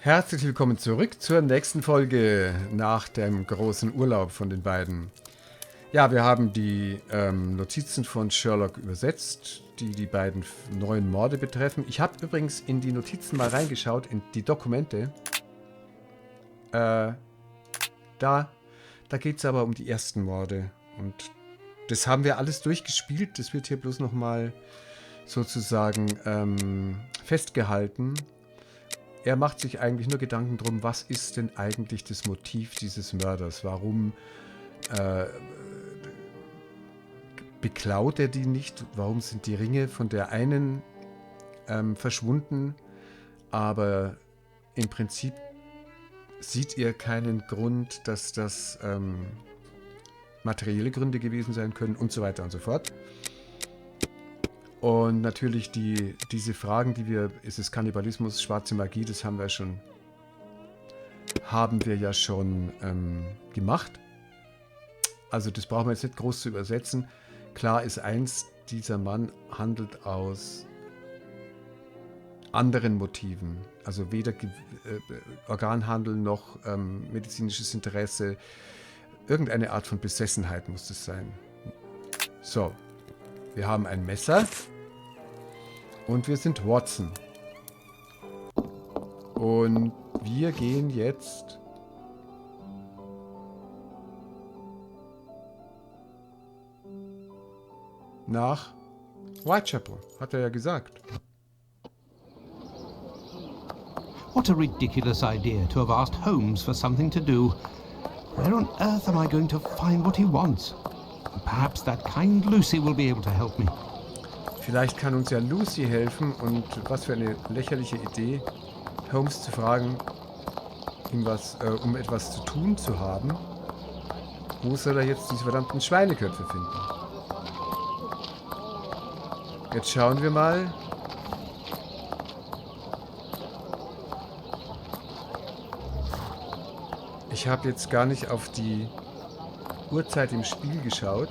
Herzlich willkommen zurück zur nächsten Folge nach dem großen Urlaub von den beiden. Ja, wir haben die Notizen von Sherlock übersetzt, die die beiden neuen Morde betreffen. Ich habe übrigens in die Notizen mal reingeschaut, in die Dokumente. Da geht es aber um die ersten Morde. Und das haben wir alles durchgespielt. Das wird hier bloß nochmal sozusagen festgehalten. Er macht sich eigentlich nur Gedanken drum, was ist denn eigentlich das Motiv dieses Mörders? Warum beklaut er die nicht? Warum sind die Ringe von der einen verschwunden? Aber im Prinzip sieht er keinen Grund, dass das materielle Gründe gewesen sein können und so weiter und so fort. Und natürlich diese Fragen, ist es Kannibalismus, schwarze Magie, das haben wir ja schon gemacht. Also das brauchen wir jetzt nicht groß zu übersetzen. Klar ist eins, dieser Mann handelt aus anderen Motiven. Also weder Organhandel noch medizinisches Interesse. Irgendeine Art von Besessenheit muss es sein. So. Wir haben ein Messer und wir sind Watson. Und wir gehen jetzt nach Whitechapel, hat er ja gesagt. What a ridiculous idea to have asked Holmes for something to do. Where on earth am I going to find what he wants? Perhaps that kind Lucy will be able to help me. Vielleicht kann uns ja Lucy helfen und was für eine lächerliche Idee, Holmes zu fragen, ihm um etwas zu tun zu haben. Wo soll er jetzt diese verdammten Schweineköpfe finden? Jetzt schauen wir mal. Ich habe jetzt gar nicht auf die Uhrzeit im Spiel geschaut.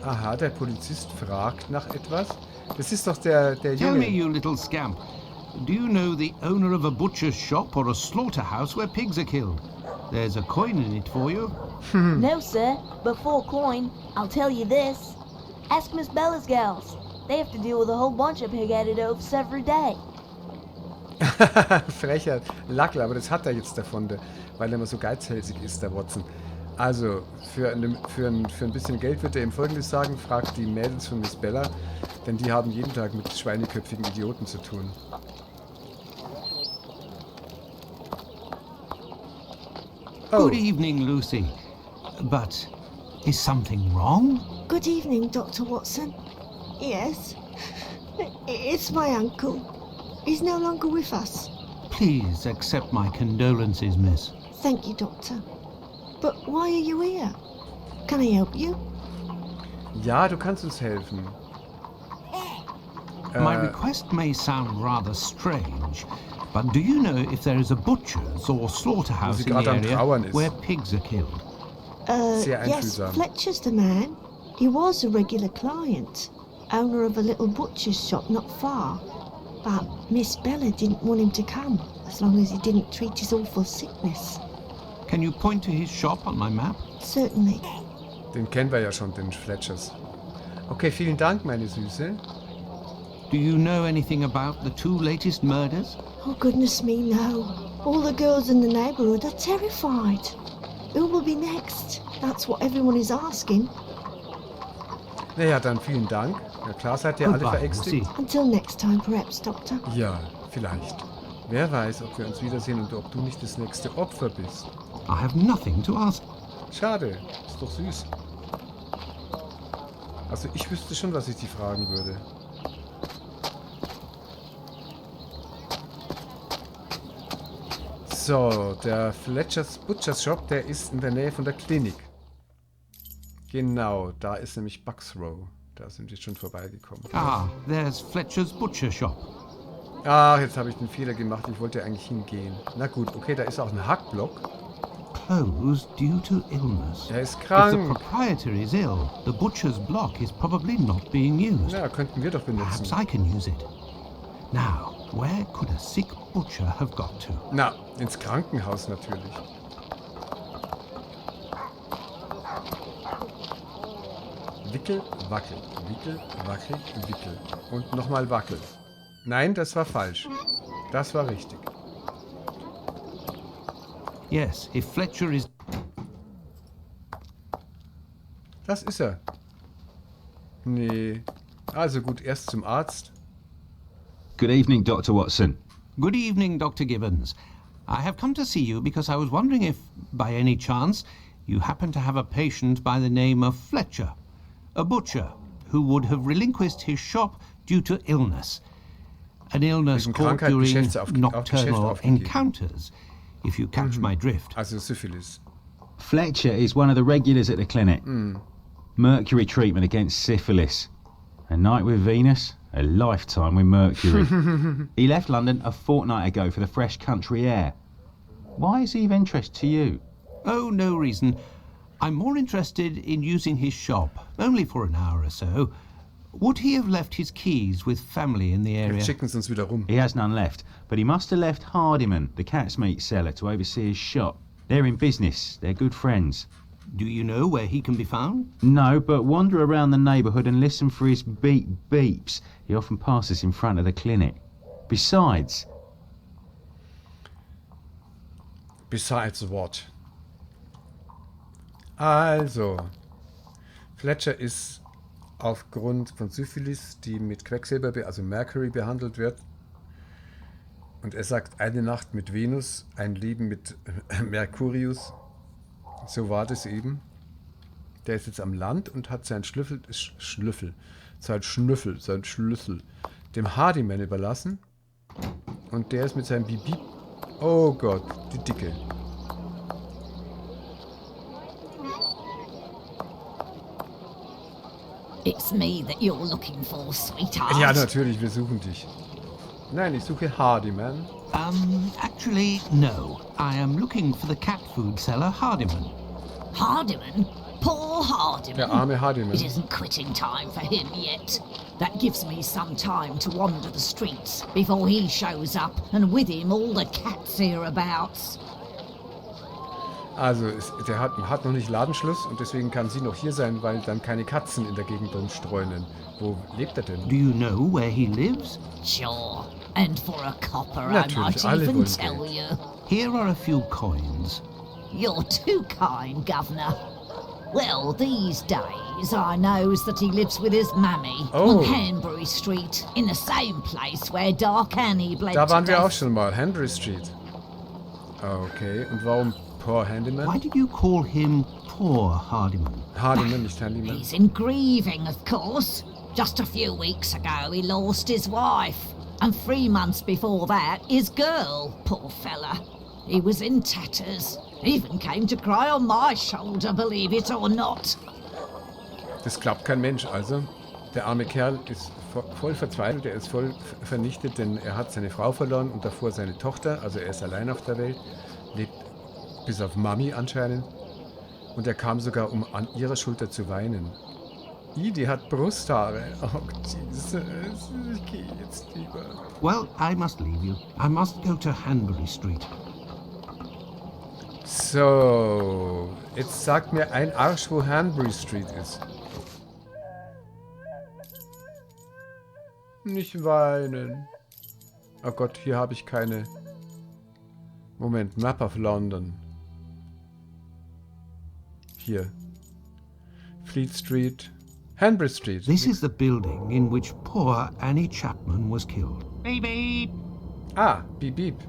Aha, der Polizist fragt nach etwas. Das ist doch der Tell Junge. me, you little scamp, do you know the owner of a butcher's shop or a slaughterhouse where pigs are killed? There's a coin in it for you. No, sir. Before coin, I'll tell you this. Ask Miss Bella's gals. They have to deal with a whole bunch of pig-headed oafs every day. Frecher Lackl, aber das hat er jetzt davon, weil er immer so geizhälsig ist, der Watson. Also, für ein bisschen Geld wird er ihm Folgendes sagen, fragt die Mädels von Miss Bella, denn die haben jeden Tag mit schweineköpfigen Idioten zu tun. Oh. Good evening, Lucy. But is something wrong? Good evening, Dr. Watson. Yes, it's my uncle. He's no longer with us. Please accept my condolences, miss. Thank you, Doctor. But why are you here? Can I help you? Ja, du kannst uns helfen. My request may sound rather strange, but do you know if there is a butcher's or slaughterhouse in the area where pigs are killed? Yes, Fletcher's the man. He was a regular client, owner of a little butcher's shop not far. But Miss Bella didn't want him to come, as long as he didn't treat his awful sickness. Can you point to his shop on my map? Certainly. Den kennen wir ja schon, den Fletchers. Okay, vielen Dank, meine Süße. Do you know anything about the two latest murders? Oh, goodness me, no. All the girls in the neighborhood are terrified. Who will be next? That's what everyone is asking. Naja, dann vielen Dank. Ja klar, seid ihr alle verängstigt. Until next time, perhaps, Doctor. Ja, vielleicht. Wer weiß, ob wir uns wiedersehen und ob du nicht das nächste Opfer bist. I have nothing to ask. Schade, ist doch süß. Also ich wüsste schon, was ich die fragen würde. So, der Fletcher's Butcher's Shop, der ist in der Nähe von der Klinik. Genau, da ist nämlich Bucks Row. Da sind wir schon vorbeigekommen. Ah, there's Fletcher's Butcher Shop. Ach, jetzt habe ich den Fehler gemacht. Ich wollte eigentlich hingehen. Na gut, okay, da ist auch ein Hackblock. Closed due to illness. Er ist If the krank. proprietor is ill, the butcher's block is probably not being used. Ja, könnten wir doch benutzen. Perhaps I can use it. Now, Where could a sick butcher have got to? Na, ins Krankenhaus natürlich. Wickel, wackel, wickel, wackel, wickel. Und nochmal wackel. Nein, das war falsch. Das war richtig. Yes, if Fletcher is... Das ist er. Nee. Also gut, erst zum Arzt. Good evening, Dr. Watson. Good evening, Dr. Gibbons. I have come to see you because I was wondering if, by any chance, you happen to have a patient by the name of Fletcher, a butcher who would have relinquished his shop due to illness. An illness caught during nocturnal encounters, if you catch my drift. Also Syphilis. Fletcher is one of the regulars at the clinic. Mercury treatment against syphilis. A night with Venus, a lifetime with Mercury. He left London a fortnight ago for the fresh country air. Why is he of interest to you? Oh, no reason. I'm more interested in using his shop, only for an hour or so. Would he have left his keys with family in the area? Jetzt schicken sie uns wieder rum. He has none left, but he must have left Hardiman, the cat's meat seller, to oversee his shop. They're in business. They're good friends. Do you know where he can be found? No, but wander around the neighbourhood and listen for his beep beeps. He often passes in front of the clinic. Besides what? Also, Fletcher ist aufgrund von Syphilis, die mit Quecksilber, also Mercury, behandelt wird. Und er sagt, eine Nacht mit Venus, ein Leben mit Mercurius. So war das eben. Der ist jetzt am Land und hat seinen Schlüssel dem Hardiman überlassen. Und der ist mit seinem Bibi... Oh Gott, die Dicke. It's me that you're looking for, sweetheart. Ja, natürlich, wir suchen dich. Nein, ich suche Hardiman. Actually, no. I am looking for the cat food seller, Hardiman. Hardiman? Poor Hardiman. Der arme Hardiman. It isn't quitting time for him yet. That gives me some time to wander the streets before he shows up, and with him all the cats hereabouts. Also, der hat noch nicht Ladenschluss und deswegen kann sie noch hier sein, weil dann keine Katzen in der Gegend rumstreunen. Wo lebt er denn? Do you know where he lives? Sure. And for a copper, Natürlich, I might even wollen tell Geld. you. Here are a few coins. You're too kind, Governor. Well, these days I knows that he lives with his mammy Oh. on Hanbury Street, in the same place where Dark Annie bled Da to waren wir death. auch schon mal, Henry Street. Okay, und warum Poor Handyman? Why did you call him poor Hardiman? Hardiman, nicht Handyman. He's in grieving, of course. Just a few weeks ago he lost his wife, and 3 months before that his girl, poor fella. He was in tatters. Even came to cry on my shoulder, believe it or not. Das glaubt kein Mensch. Also, der arme Kerl ist voll verzweifelt, er ist voll vernichtet, denn er hat seine Frau verloren und davor seine Tochter. Also er ist allein auf der Welt, lebt bis auf Mami anscheinend. Und er kam sogar, um an ihrer Schulter zu weinen. Die hat Brusthaare. Oh, Jesus, ich gehe jetzt lieber. Well, I must leave you. I must go to Hanbury Street. So, jetzt sagt mir ein Arsch, wo Hanbury Street ist. Nicht weinen. Oh Gott, hier habe ich keine... Moment, Map of London. Hier. Fleet Street. Hanbury Street. This is the building in which poor Annie Chapman was killed. Beep, beep. Ah, Beep Beep.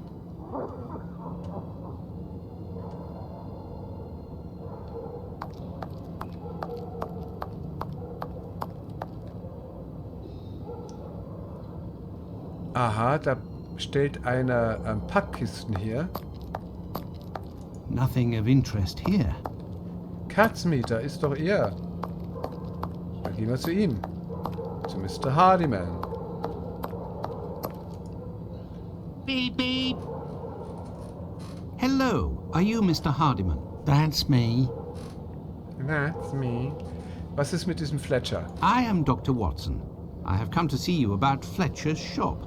Aha, da stellt einer Packkisten her. Nothing of interest here. Katzmeter ist doch er. Dann gehen wir zu ihm. Zu Mr. Hardiman. Beep, beep. Hello, are you Mr. Hardiman? That's me. That's me. Was ist mit diesem Fletcher? I am Dr. Watson. I have come to see you about Fletcher's shop.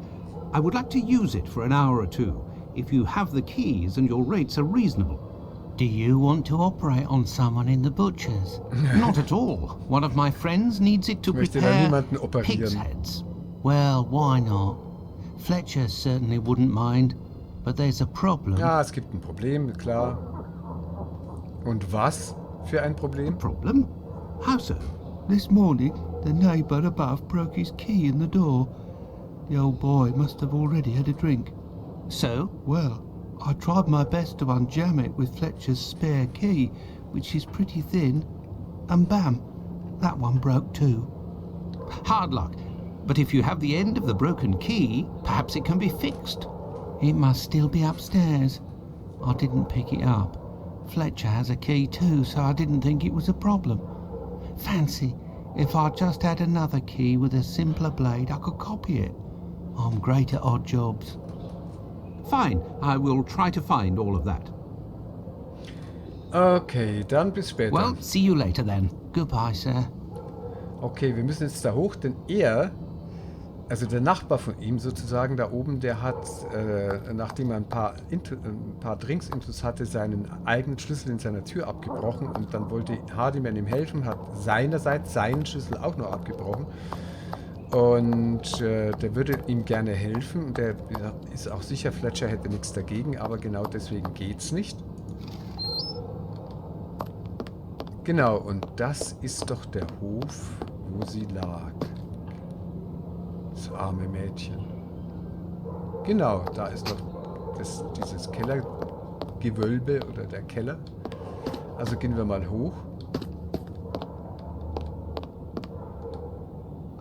I would like to use it for an hour or two, if you have the keys and your rates are reasonable. Do you want to operate on someone in the butcher's? Not at all. One of my friends needs it to Ich möchte da prepare niemanden pig's operieren. heads. Well, why not? Fletcher certainly wouldn't mind, but there's a problem. Ja, es gibt ein Problem, klar. Und was für ein Problem? Problem? How so? This morning, the neighbour above broke his key in the door. The old boy must have already had a drink. So? Well, I tried my best to unjam it with Fletcher's spare key, which is pretty thin, and bam, that one broke too. Hard luck. But if you have the end of the broken key, perhaps it can be fixed. It must still be upstairs. I didn't pick it up. Fletcher has a key too, so I didn't think it was a problem. Fancy, if I just had another key with a simpler blade, I could copy it. I'm great at odd jobs. Fine, I will try to find all of that. Okay, dann bis später. Well, see you later then. Goodbye, sir. Okay, wir müssen jetzt da hoch, denn also der Nachbar von ihm sozusagen da oben, der hat, nachdem er ein paar Drinks-Intus hatte, seinen eigenen Schlüssel in seiner Tür abgebrochen und dann wollte Hardyman ihm helfen, hat seinerseits seinen Schlüssel auch noch abgebrochen und der würde ihm gerne helfen und der ist auch sicher, Fletcher hätte nichts dagegen, aber genau deswegen geht's nicht. Genau, und das ist doch der Hof, wo sie lag. Das arme Mädchen. Genau, da ist noch dieses Kellergewölbe oder der Keller. Also gehen wir mal hoch.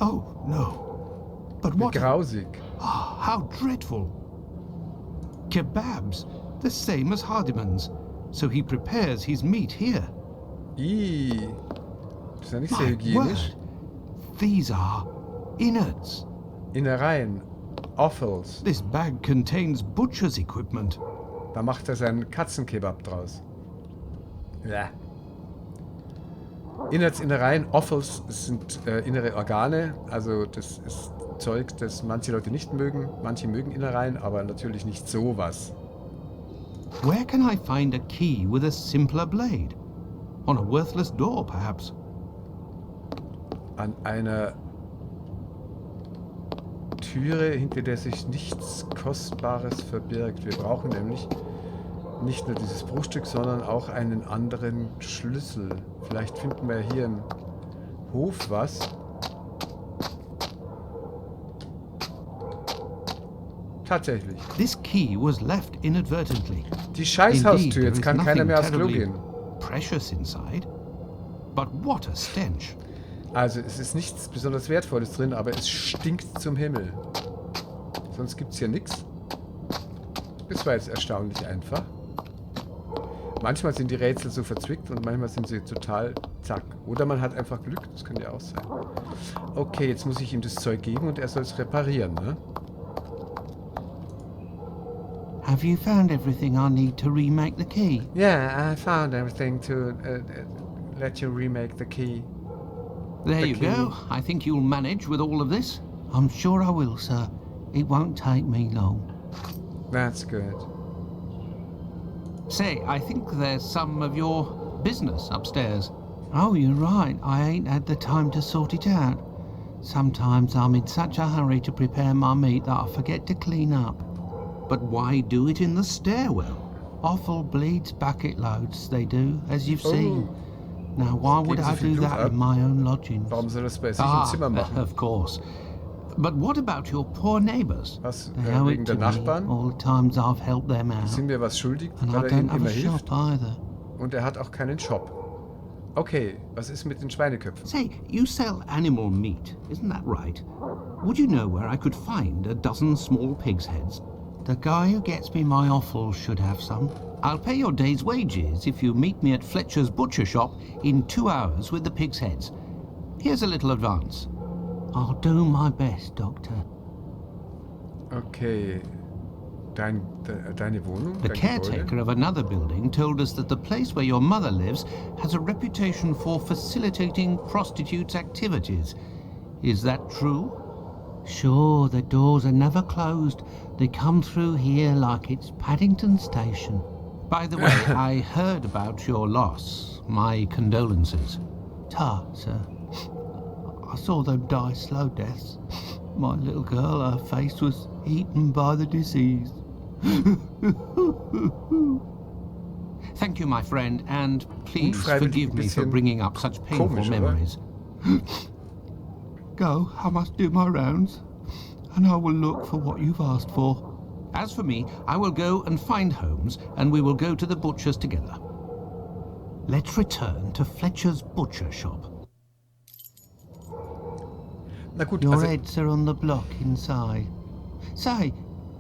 Oh, no. But Wie what? grausig. Oh, how dreadful. Kebabs, the same as Hardiman's. So he prepares his meat here. Ih, das ist ja nicht sehr My hygienisch. word. These are innards. Innereien, Offals. This bag contains butcher's equipment. Da macht er seinen Katzenkebab draus. Ja. Innereien, Offals sind innere Organe. Also das ist Zeug, das manche Leute nicht mögen. Manche mögen Innereien, aber natürlich nicht sowas. Where can I find a key with a simpler blade? On a worthless door, perhaps. An einer Türe, hinter der sich nichts Kostbares verbirgt. Wir brauchen nämlich nicht nur dieses Bruchstück, sondern auch einen anderen Schlüssel. Vielleicht finden wir hier im Hof was. Tatsächlich. This key was left inadvertently. Die Scheißhaustür, Indeed, jetzt kann there is keiner mehr aufs nothing Klo terribly gehen. Precious inside. But what a stench. Also es ist nichts besonders Wertvolles drin, aber es stinkt zum Himmel. Sonst gibt es hier nichts. Das war jetzt erstaunlich einfach. Manchmal sind die Rätsel so verzwickt und manchmal sind sie total zack. Oder man hat einfach Glück, das könnte ja auch sein. Okay, jetzt muss ich ihm das Zeug geben und er soll es reparieren, ne? Have you found everything I need to remake the key? Yeah, I found everything to let you remake the key. There The you key. go. I think you'll manage with all of this. I'm sure I will, sir. It won't take me long. That's good. Say, I think there's some of your business upstairs. Oh, you're right. I ain't had the time to sort it out. Sometimes I'm in such a hurry to prepare my meat that I forget to clean up. But why do it in the stairwell? Offal bleeds bucket loads, they do, as you've seen. Oh. Now, why would Geben I Sie viel do Blut that ab? in my own lodgings? Warum soll das bei sich im Zimmer machen? Of course. But what about your poor neighbors? Was? They owe Wegen it der to me Nachbarn? all the times I've helped them out. Sind wir was schuldig, And I weil er ihnen don't have immer a hilft? shop either. Und er hat auch keinen Shop. Okay, was ist mit den Schweineköpfen? Say, you sell animal meat, isn't that right? Would you know where I could find a dozen small pig's heads? The guy who gets me my offal should have some. I'll pay your day's wages if you meet me at Fletcher's butcher shop in 2 hours with the pig's heads. Here's a little advance. I'll do my best, Doctor. Okay. Deine Wohnung? The dein caretaker Gebäude? of another building told us that the place where your mother lives has a reputation for facilitating prostitutes' activities. Is that true? Sure, the doors are never closed. They come through here like it's Paddington Station. By the way, I heard about your loss. My condolences. Ta, sir. I saw them die slow deaths. My little girl, her face was eaten by the disease. Thank you, my friend, and please Unfreiwillig forgive me for bisschen bringing up such painful komisch, oder? memories. Go, I must do my rounds, and I will look for what you've asked for. As for me, I will go and find Holmes, and we will go to the butcher's together. Let's return to Fletcher's butcher shop. Na gut, Your also, heads are on the block inside. Say,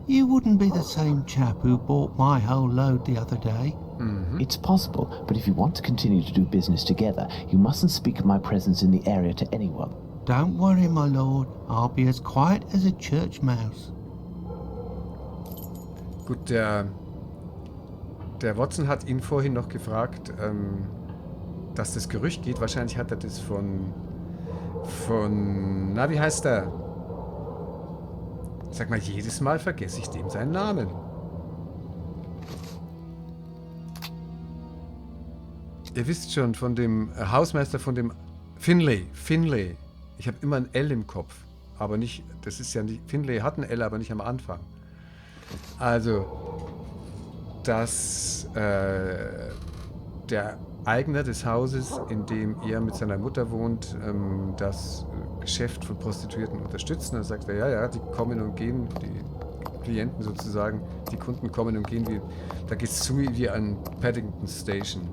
you wouldn't be the same chap who bought my whole load the other day. It's possible, but if you want to continue to do business together, you mustn't speak of my presence in the area to anyone. Don't worry, my lord. I'll be as quiet as a church mouse. gut, der Watson hat ihn vorhin noch gefragt, dass das Gerücht geht. Wahrscheinlich hat er das von na, wie heißt er? Sag mal, jedes Mal vergesse ich dem seinen Namen. Ihr wisst schon, von dem Hausmeister, von dem Finlay. Ich habe immer ein L im Kopf, aber nicht, das ist ja nicht, Finlay hat ein L, aber nicht am Anfang. Also, dass der Eigner des Hauses, in dem er mit seiner Mutter wohnt, das Geschäft von Prostituierten unterstützen. Dann sagt er, ja, die kommen und gehen, die Klienten sozusagen, die Kunden kommen und gehen, da geht es zu wie an Paddington Station.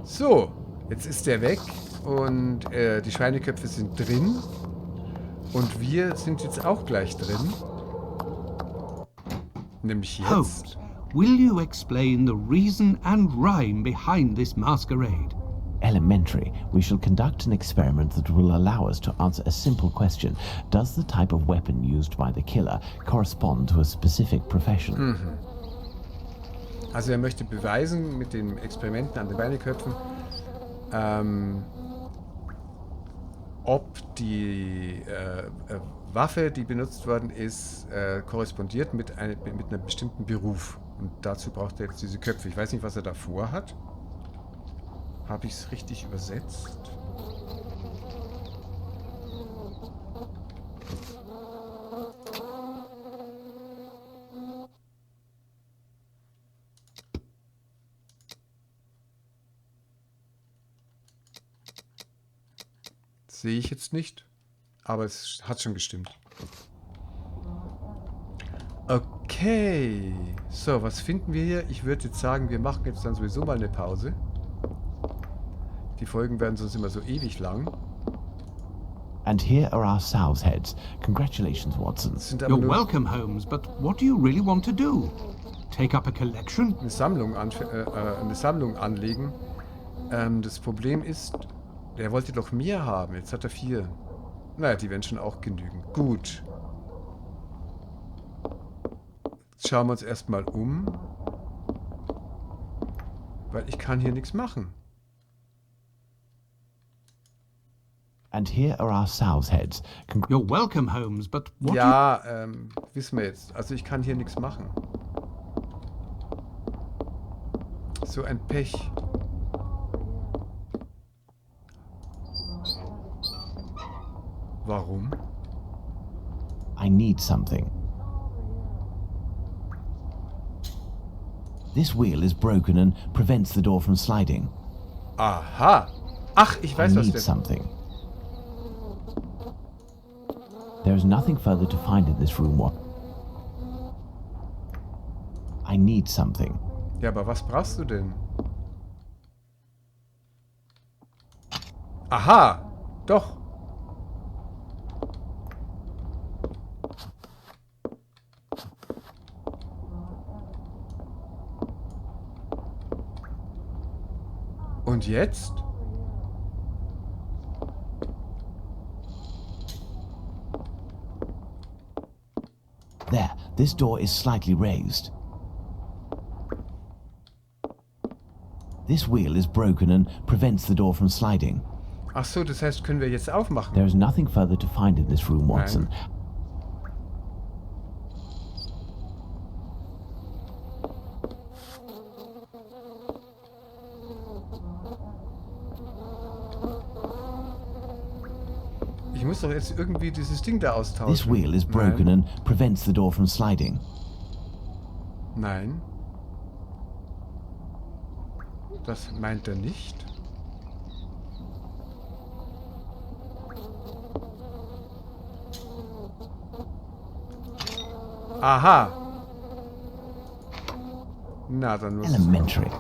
So, jetzt ist der weg und die Schweineköpfe sind drin und wir sind jetzt auch gleich drin. Nämlich jetzt. Holmes, will you explain the reason and rhyme behind this masquerade? Elementary. We shall conduct an experiment that will allow us to answer a simple question. Does the type of weapon used by the killer correspond to a specific profession? Also er möchte beweisen mit den Experimenten an den Schweineköpfen, ob die Waffe, die benutzt worden ist, korrespondiert mit einem bestimmten Beruf. Und dazu braucht er jetzt diese Köpfe. Ich weiß nicht, was er davor hat. Habe ich es richtig übersetzt? Sehe ich jetzt nicht, aber es hat schon gestimmt. Okay, so, was finden wir hier? Ich würde jetzt sagen, wir machen jetzt dann sowieso mal eine Pause. Die Folgen werden sonst immer so ewig lang. And here are our sow's heads. Congratulations, Watson. You're welcome, Holmes, but what do you really want to do? Take up a collection? Eine Sammlung anlegen. Das Problem ist, der wollte doch mehr haben. Jetzt hat er 4. Naja, die werden schon auch genügen. Gut. Jetzt schauen wir uns erstmal um. Weil ich kann hier nichts machen. And here are our sow's heads. You're welcome, Holmes, but what Ja, wissen wir jetzt. Also ich kann hier nichts machen. So ein Pech. Warum? I need something. This wheel is broken and prevents the door from sliding. Aha. Ach, ich I weiß, was need der... something. There is nothing further to find in this room. I need something. Ja, aber was brauchst du denn? Aha. Doch. Und jetzt? There, this door is slightly raised. This wheel is broken and prevents the door from sliding. Ach so, das heißt, können wir jetzt aufmachen? There is nothing further to find in this room, Watson. Nein. Ich muss doch jetzt irgendwie dieses Ding da austauschen. This wheel is broken and prevents the door from sliding. Nein. Das meint er nicht. Aha. Na, dann Elementary.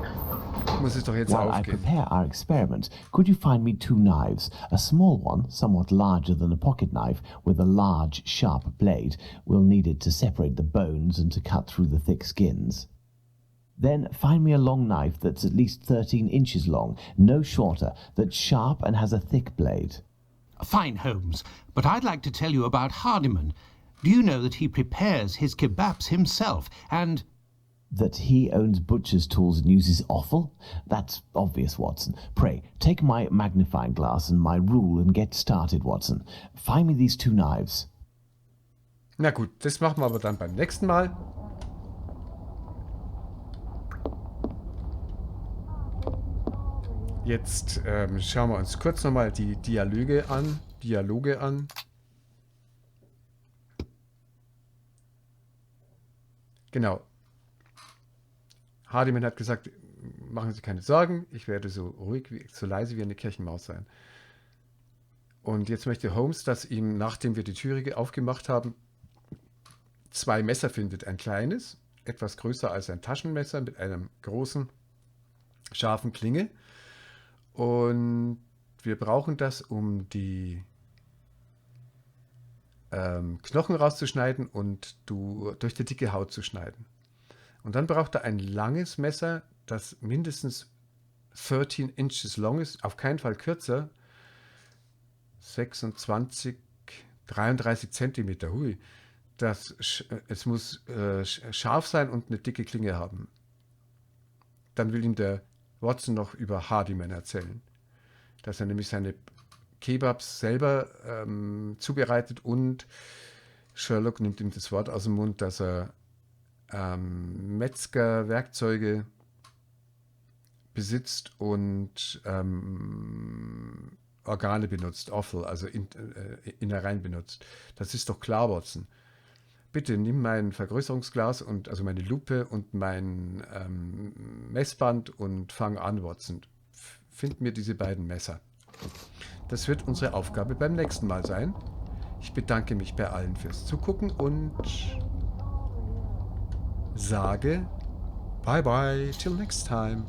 muss es doch jetzt While I aufgehen. prepare our experiment, could you find me 2 knives? A small one, somewhat larger than a pocket knife, with a large, sharp blade. We'll need it to separate the bones and to cut through the thick skins. Then find me a long knife that's at least 13 inches long, no shorter, that's sharp and has a thick blade. Fine, Holmes, but I'd like to tell you about Hardiman. Do you know that he prepares his kebabs himself, and... That he owns butcher's tools and uses offal? That's obvious, Watson. Pray, take my magnifying glass and my rule and get started, Watson. Find me these 2 knives. Na gut, das machen wir aber dann beim nächsten Mal. Jetzt schauen wir uns kurz nochmal die Dialoge an. Genau. Hardiman hat gesagt, machen Sie keine Sorgen, ich werde so ruhig, so leise wie eine Kirchenmaus sein. Und jetzt möchte Holmes, dass ihm, nachdem wir die Türe aufgemacht haben, 2 Messer findet. Ein kleines, etwas größer als ein Taschenmesser mit einem großen, scharfen Klinge. Und wir brauchen das, um die Knochen rauszuschneiden und durch die dicke Haut zu schneiden. Und dann braucht er ein langes Messer, das mindestens 13 inches long ist, auf keinen Fall kürzer. 33 Zentimeter, hui. Es muss scharf sein und eine dicke Klinge haben. Dann will ihm der Watson noch über Hardiman erzählen, dass er nämlich seine Kebabs selber zubereitet, und Sherlock nimmt ihm das Wort aus dem Mund, dass er Metzgerwerkzeuge besitzt und Organe benutzt, Offal, also Innereien benutzt. Das ist doch klar, Watson. Bitte nimm mein Vergrößerungsglas und also meine Lupe und mein Messband und fang an, Watson. Find mir diese beiden Messer. Das wird unsere Aufgabe beim nächsten Mal sein. Ich bedanke mich bei allen fürs Zugucken und sage bye bye till next time.